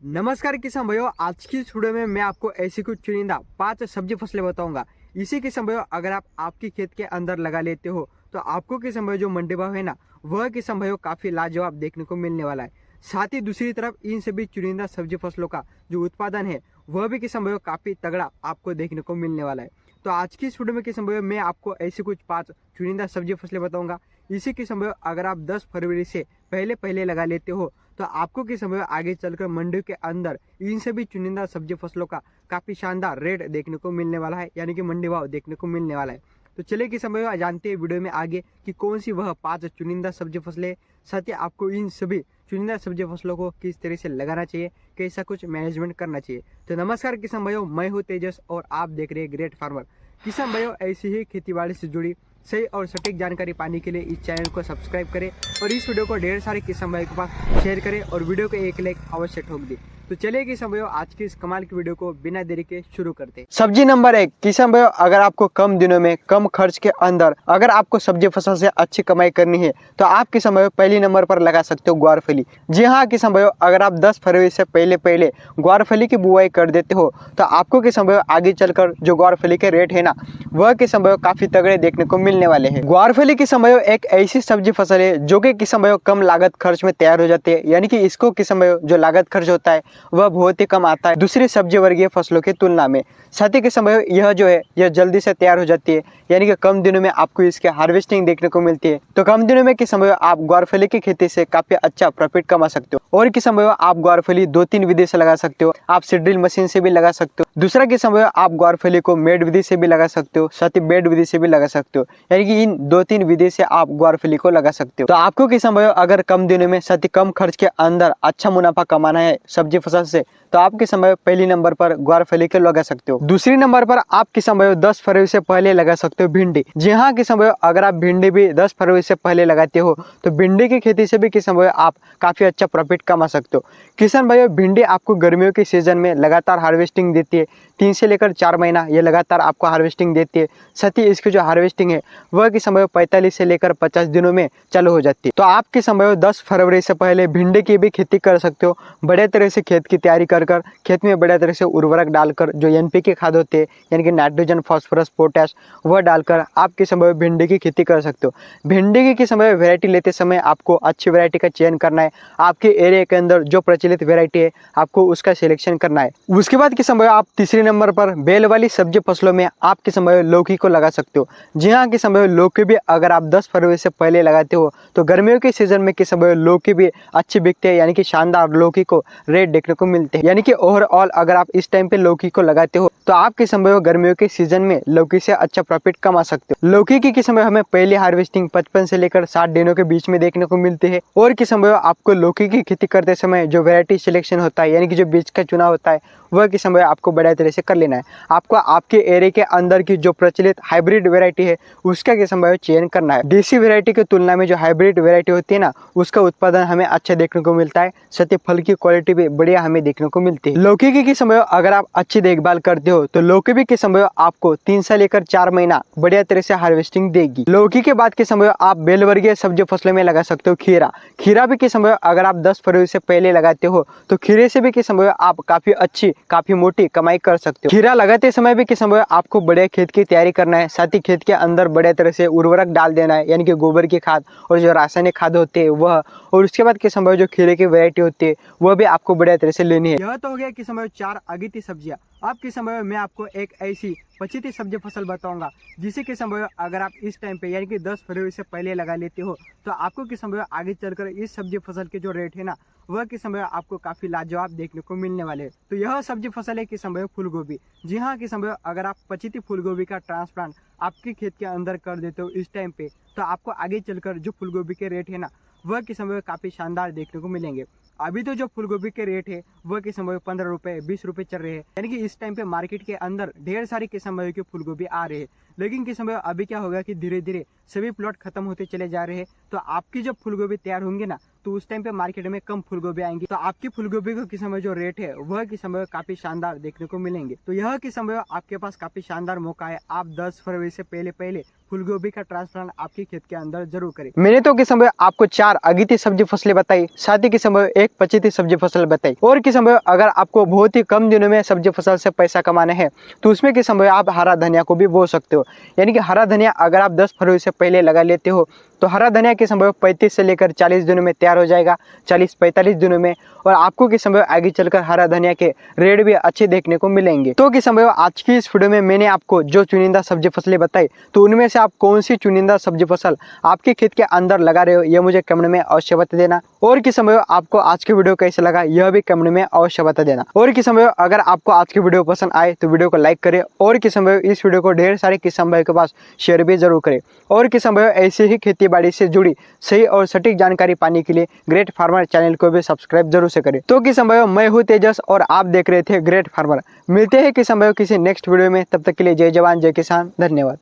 नमस्कार किसान भाइयों, आज की इस वीडियो में मैं आपको ऐसी कुछ चुनिंदा 5 सब्जी फसलें बताऊंगा। इसी किसान भाइयों अगर आप आपकी खेत के अंदर लगा लेते हो तो आपको किसान भाइयों जो मंडी भाव है ना, वह किसान भाइयों काफी लाजवाब देखने को मिलने वाला है। साथ ही दूसरी तरफ इन सभी चुनिंदा सब्जी फसलों का जो उत्पादन है वह भी किसान भाइयों काफी तगड़ा आपको देखने को मिलने वाला है। तो आज की इस वीडियो में किसान भाइयों मैं आपको ऐसी कुछ 5 चुनिंदा सब्जी फसलें बताऊंगा। इसी किसान भाइयों अगर आप 10 फरवरी से पहले पहले लगा लेते हो तो आपको किस समय आगे चलकर मंडियों के अंदर इन सभी चुनिंदा सब्जी फसलों का काफी शानदार रेट देखने को मिलने वाला है, यानी कि मंडी भाव देखने को मिलने वाला है। तो चलिए किस समय जानते हैं वीडियो में आगे कि कौन सी वह 5 चुनिंदा सब्जी फसलें, साथ ही आपको इन सभी चुनिंदा सब्जी फसलों को किस तरह से लगाना चाहिए, कैसा कुछ मैनेजमेंट करना चाहिए। तो नमस्कार किसान भाइयों, मैं हूँ तेजस और आप देख रहे हैं ग्रेट फार्मर। किसान भाइयों ऐसी ही खेतीबाड़ी से जुड़ी सही और सटीक जानकारी पाने के लिए इस चैनल को सब्सक्राइब करें और इस वीडियो को ढेर सारे किसान भाइयों के पास शेयर करें और वीडियो को एक लाइक अवश्य ठोक दें। तो चलिए किसान भाइयों आज की इस कमाल की वीडियो को बिना देरी के शुरू करते हैं। सब्जी नंबर 1 किसान भाइयों, अगर आपको कम दिनों में कम खर्च के अंदर अगर आपको सब्जी फसल से अच्छी कमाई करनी है तो आप किसान भाइयों पहली नंबर पर लगा सकते हो ग्वारफली। जी हाँ किसान भाइयों, अगर आप 10 फरवरी से पहले पहले ग्वारफली की बुआई कर देते हो तो आपको किसान भाइयों आगे चलकर जो ग्वारफली के रेट है ना, वह किसान भाइयों काफी तगड़े देखने को मिलने वाले हैं। ग्वारफली किसान भाइयों एक ऐसी सब्जी फसल है जो कि किसान भाइयों कम लागत खर्च में तैयार हो जाती है, यानी कि इसको किसान भाइयों जो लागत खर्च होता है वह बहुत ही कम आता है दूसरी सब्जी वर्गीय फसलों की तुलना में। साथ ही किसान भाइयों यह जो है यह जल्दी से तैयार हो जाती है, यानी कि कम दिनों में आपको इसके हार्वेस्टिंग देखने को मिलती है। तो कम दिनों में किसान भाइयों आप ग्वारफली की खेती से काफी अच्छा प्रॉफिट कमा सकते हो। और किसान भाइयों आप ग्वारफली 2-3 विधि से लगा सकते हो। आप सीड ड्रिल मशीन से भी लगा सकते हो। दूसरा किसान भाइयों आप ग्वारफली को मेड विधि से भी लगा सकते हो, साथ ही बेड विधि से भी लगा सकते हो, यानी कि इन 2-3 विधि से आप ग्वारफली को लगा सकते हो। तो आपको किसान भाइयों अगर कम दिनों में साथ ही कम खर्च के अंदर अच्छा मुनाफा कमाना है सब्जी फसल से तो आप किसान भाइयों पहली नंबर पर ग्वारफली के लगा सकते हो। दूसरी नंबर पर आप किसान भाइयों 10 फरवरी से पहले लगा सकते हो भिंडी। जी हाँ किसान भाइयों, अगर आप भिंडी भी 10 फरवरी से पहले लगाते हो तो भिंडी की खेती से भी किसान भाइयों आप काफी अच्छा प्रॉफिट कमा सकते हो। किसान भाइयों भिंडी आपको गर्मियों के सीजन में लगातार हार्वेस्टिंग देती है, 3 से लेकर 4 महीना ये लगातार आपको हार्वेस्टिंग देती है। साथ ही इसकी जो हार्वेस्टिंग है वह किसान भाइयों 45 से लेकर 50 दिनों में चालू हो जाती है। तो आप किसान भाइयों 10 फरवरी से पहले भिंडी की भी खेती कर सकते हो। बड़े तरह से खेत की तैयारी कर खेत में बड़े तरह से उर्वरक डालकर जो एनपीके खाद होते हैं, यानी कि नाइट्रोजन फास्फोरस पोटैश, वह डालकर आप किसान भाइयों भिंडी की खेती कर सकते हो। भिंडी की किसान भाइयों वैरायटी लेते समय आपको अच्छी वैरायटी का चयन करना है। आपके एरिया के अंदर जो प्रचलित वैरायटी है आपको उसका सिलेक्शन करना है। उसके बाद किसान भाइयों आप तीसरे नंबर पर बेल वाली सब्जी फसलों में आप किसान भाइयों लौकी को लगा सकते हो। जी हाँ किसान भाइयों, लौकी भी अगर आप 10 फरवरी से पहले लगाते हो तो गर्मियों के सीजन में किसान भाइयों लौकी भी अच्छी बिकते हैं, यानी कि शानदार लौकी को रेट देखने को मिलते हैं। यानी कि ओवरऑल अगर आप इस टाइम पे लौकी को लगाते हो तो आप किसान भाइयों गर्मियों के सीजन में लौकी से अच्छा प्रॉफिट कमा सकते हो। लौकी की किसान भाइयों हमें पहली हार्वेस्टिंग 55 से लेकर 60 दिनों के बीच में देखने को मिलती है। और किसान भाइयों आपको लौकी की खेती करते समय जो वैरायटी सिलेक्शन होता है, यानी कि जो बीज का चुनाव होता है, वह किसान भाइयों आपको बड़े तरह से कर लेना है। आपको आपके एरिया के अंदर की जो प्रचलित हाइब्रिड वैरायटी है उसका किसान भाइयों चयन करना है। देसी वैरायटी की तुलना में जो हाइब्रिड वैरायटी होती है ना, उसका उत्पादन हमें अच्छा देखने को मिलता है, साथ ही फल की क्वालिटी भी बढ़िया हमें देखने को मिलती है। लौकी की किसान भाइयों अगर आप अच्छी देखभाल करते हो तो लौकी भी किसान भाइयों आपको 3 से लेकर 4 महीना बढ़िया तरह से हार्वेस्टिंग देगी। लौकी के बाद किसान भाइयों आप बेल वर्गीय सब्जी फसलों में लगा सकते हो खीरा। खीरा भी किसान भाइयों अगर आप 10 फरवरी से पहले लगाते हो तो खीरे से भी किसान भाइयों आप काफी मोटी कमाई कर सकते हो। खीरा लगाते समय भी किसान भाइयों आपको बड़े खेत की तैयारी करना है, साथ ही खेत के अंदर बड़े तरह से उर्वरक डाल देना है, यानी कि गोबर की खाद और जो रासायनिक खाद होते हैं वह। और उसके बाद किसान भाइयों जो खीरे की वैरायटी होती है वह भी आपको बढ़िया तरह से लेनी है। यह तो हो गया किसान भाइयों 4 अगिती सब्जियां। अब किसान भाइयों मैं आपको एक ऐसी 25 सब्जी फसल बताऊंगा जिसे किसान भाइयों अगर आप इस टाइम पे यानी कि 10 फरवरी से पहले लगा लेते हो तो आपको किसान भाइयों आगे चलकर इस सब्जी फसल के जो रेट है ना, वह किसान भाइयों आपको काफी लाजवाब देखने को मिलने वाले हैं। तो यह सब्जी फसल है किसान भाइयों फूल गोभी। जी हाँ किसान भाइयों, अगर आप 25 फूल गोभी का ट्रांसप्लांट आपके खेत के अंदर कर देते हो इस टाइम पे तो आपको आगे चलकर जो फूल गोभी के रेट है ना, वह किसान भाइयों काफी शानदार देखने को मिलेंगे। अभी तो जो फूलगोभी के रेट है वह किसान भाइयों 15 रुपए 20 रुपए चल रहे हैं, यानी कि इस टाइम पे मार्केट के अंदर ढेर सारे किसान भाइयों के फूलगोभी आ रहे हैं। लेकिन किसान भाइयों अभी क्या होगा कि धीरे धीरे सभी प्लॉट खत्म होते चले जा रहे हैं। तो आपकी जब फूलगोभी तैयार होंगे ना तो उस टाइम पे मार्केट में कम फूलगोभी आएंगी, तो आपकी फूलगोभी को किसान भाई जो रेट है वह किसान भाई काफी शानदार देखने को मिलेंगे। तो यह किसान भाई आपके पास काफी शानदार मौका है, आप 10 फरवरी से पहले फूलगोभी का ट्रांसप्लांट आपके खेत के अंदर जरूर करें। मैंने तो किसान भाई आपको 4 अगिती सब्जी फसलें बताई, साथ ही किसान भाई 1 पचीती सब्जी फसल बताई। और किसान भाई अगर आपको बहुत ही कम दिनों में सब्जी फसल से पैसा कमाना है तो उसमें किसान भाई आप हरा धनिया को भी बो सकते हो। यानी कि हरा धनिया अगर आप 10 फरवरी से पहले लगा लेते हो तो हरा धनिया के समय 35 से लेकर 40 दिनों में तैयार हो जाएगा, 40-45 दिनों में। और आपको के समय आगे चलकर हरा धनिया के रेट भी अच्छे देखने को मिलेंगे। तो के समय आज की इस वीडियो में मैंने आपको जो चुनिंदा सब्जी फसलें बताई, तो उनमें से आप कौन सी चुनिंदा सब्जी फसल आपके खेत के अंदर लगा रहे हो ये मुझे कमेंट में अवश्य बता देना। और के समय आपको आज की वीडियो कैसे लगा यह भी कमेंट में अवश्य बता देना। और के समय अगर आपको आज की वीडियो पसंद आए तो वीडियो को लाइक करें और के समय इस वीडियो को ढेर सारे किसान भाई के पास शेयर भी जरूर करें। और किसान भाई ऐसे ही खेती बाड़ी से जुड़ी सही और सटीक जानकारी पाने के लिए ग्रेट फार्मर चैनल को भी सब्सक्राइब जरूर से करें। तो किसान भाई मैं हूँ तेजस और आप देख रहे थे ग्रेट फार्मर। मिलते हैं किसान भाई किसी नेक्स्ट वीडियो में, तब तक के लिए जय जवान जय किसान, धन्यवाद।